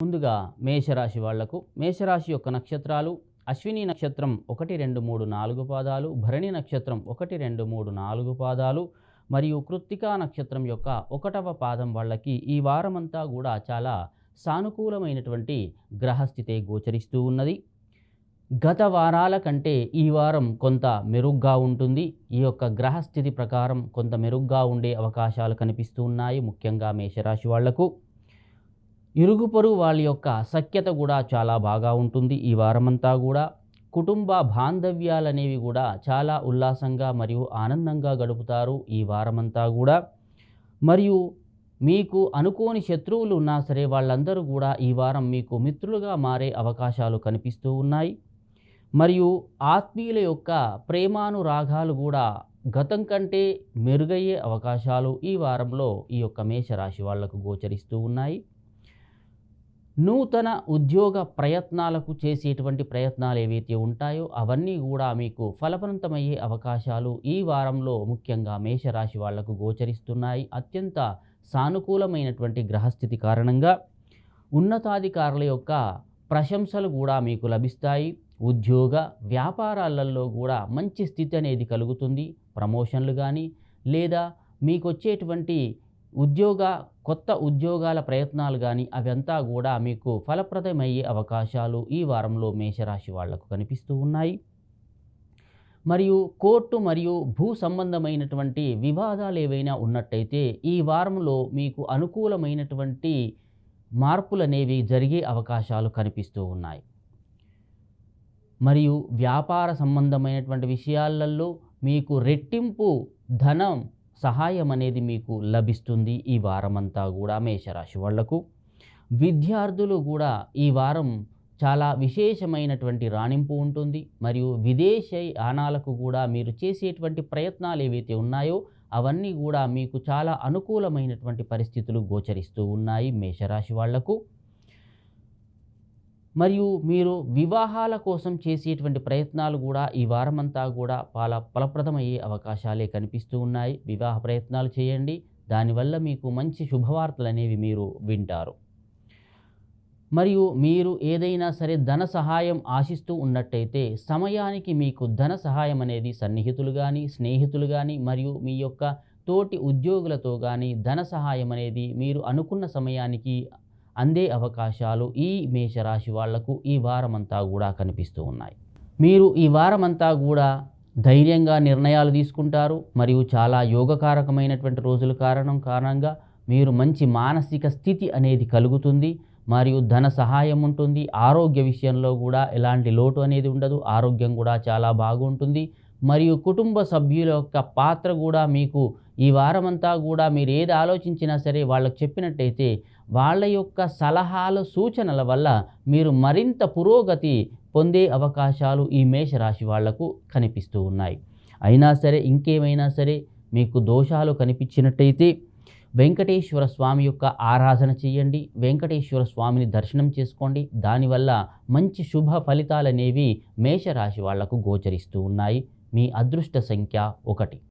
ముందుగా మేషరాశి వాళ్లకు మేషరాశి యొక్క నక్షత్రాలు అశ్విని నక్షత్రం 1 2 3 4 పాదాలు, భరణి నక్షత్రం 1 2 3 4 పాదాలు మరియు కృత్తికా నక్షత్రం యొక్క 1వ పాదం వాళ్ళకి ఈ వారమంతా కూడా చాలా సానుకూలమైనటువంటి గ్రహస్థితే గోచరిస్తూ ఉన్నది. గత వారాల కంటే ఈ వారం కొంత మెరుగ్గా ఉంటుంది. ఈ యొక్క గ్రహస్థితి ప్రకారం కొంత మెరుగ్గా ఉండే అవకాశాలు కనిపిస్తూ ఉన్నాయి. ముఖ్యంగా మేషరాశి వాళ్లకు ఇరుగు పొరుగు వాళ్ళ యొక్క సఖ్యత కూడా చాలా బాగా ఉంటుంది. ఈ వారమంతా కూడా కుటుంబ బాంధవ్యాలు అనేవి కూడా చాలా ఉల్లాసంగా మరియు ఆనందంగా గడుపుతారు ఈ వారమంతా కూడా. మరియు మీకు అనుకోని శత్రువులు ఉన్నా సరే వాళ్ళందరూ కూడా ఈ వారం మీకు మిత్రులుగా మారే అవకాశాలు కనిపిస్తూ ఉన్నాయి. మరియు ఆత్మీయుల యొక్క ప్రేమానురాగాలు కూడా గతం కంటే మెరుగయ్యే అవకాశాలు ఈ వారంలో ఈ యొక్క మేషరాశి వాళ్లకు గోచరిస్తూ ఉన్నాయి. నూతన ఉద్యోగ ప్రయత్నాలకు చేసేటువంటి ప్రయత్నాలు ఏవైతే ఉంటాయో అవన్నీ కూడా మీకు ఫలవంతమయ్యే అవకాశాలు ఈ వారంలో ముఖ్యంగా మేషరాశి వాళ్లకు గోచరిస్తున్నాయి. అత్యంత సానుకూలమైనటువంటి గ్రహస్థితి కారణంగా ఉన్నతాధికారుల యొక్క ప్రశంసలు కూడా మీకు లభిస్తాయి. ఉద్యోగ వ్యాపారాలలో కూడా మంచి స్థితి అనేది కలుగుతుంది. ప్రమోషన్లు కానీ లేదా మీకు వచ్చేటువంటి కొత్త ఉద్యోగాల ప్రయత్నాలు కానీ అవంతా కూడా మీకు ఫలప్రదమయ్యే అవకాశాలు ఈ వారంలో మేషరాశి వాళ్లకు కనిపిస్తూ ఉన్నాయి. మరియు కోర్టు మరియు భూ సంబంధమైనటువంటి వివాదాలు ఏవైనా ఉన్నట్టయితే ఈ వారంలో మీకు అనుకూలమైనటువంటి మార్పులు అనేవి జరిగే అవకాశాలు కనిపిస్తూ ఉన్నాయి. మరియు వ్యాపార సంబంధమైనటువంటి విషయాలలో మీకు రెట్టింపు ధనం సహాయం అనేది మీకు లభిస్తుంది ఈ వారమంతా కూడా మేషరాశి వాళ్లకు. విద్యార్థులు కూడా ఈ వారం చాలా విశేషమైనటువంటి రాణింపు ఉంటుంది. మరియు విదేశయానాలకు కూడా మీరు చేసేటువంటి ప్రయత్నాలు ఏవైతే ఉన్నాయో అవన్నీ కూడా మీకు చాలా అనుకూలమైనటువంటి పరిస్థితులు గోచరిస్తూ ఉన్నాయి మేషరాశి వాళ్లకు. మరియు మీరు వివాహాల కోసం చేసేటువంటి ప్రయత్నాలు కూడా ఈ వారమంతా కూడా ఫలప్రదమయ్యే అవకాశాలే కనిపిస్తూ ఉన్నాయి. వివాహ ప్రయత్నాలు చేయండి, దానివల్ల మీకు మంచి శుభవార్తలు అనేవి మీరు వింటారు. మరియు మీరు ఏదైనా సరే ధన సహాయం ఆశిస్తూ ఉన్నట్టయితే సమయానికి మీకు ధన సహాయం అనేది సన్నిహితులు కానీ స్నేహితులు కానీ మరియు మీ యొక్క తోటి ఉద్యోగులతో కానీ ధన సహాయం అనేది మీరు అనుకున్న సమయానికి అందే అవకాశాలు ఈ మేషరాశి వాళ్లకు ఈ వారమంతా కూడా కనిపిస్తూ ఉన్నాయి. మీరు ఈ వారమంతా కూడా ధైర్యంగా నిర్ణయాలు తీసుకుంటారు. మరియు చాలా యోగకారకమైనటువంటి రోజుల కారణంగా మీరు మంచి మానసిక స్థితి అనేది కలుగుతుంది. మరియు ధన సహాయం ఉంటుంది. ఆరోగ్య విషయంలో కూడా ఎలాంటి లోటు అనేది ఉండదు. ఆరోగ్యం కూడా చాలా బాగుంటుంది. మరియు కుటుంబ సభ్యుల యొక్క పాత్ర కూడా మీకు ఈ వారమంతా కూడా మీరు ఏది ఆలోచించినా సరే వాళ్ళకు చెప్పినట్టయితే వాళ్ళ యొక్క సలహాలు సూచనల వల్ల మీరు మరింత పురోగతి పొందే అవకాశాలు ఈ మేషరాశి వాళ్లకు కనిపిస్తూ ఉన్నాయి. అయినా సరే ఇంకేమైనా సరే మీకు దోషాలు కనిపించినట్టయితే వెంకటేశ్వర స్వామి యొక్క ఆరాధన చేయండి. వెంకటేశ్వర స్వామిని దర్శనం చేసుకోండి. దానివల్ల మంచి శుభ ఫలితాలు అనేవి మేషరాశి వాళ్లకు గోచరిస్తూ ఉన్నాయి. మీ అదృష్ట సంఖ్య 1.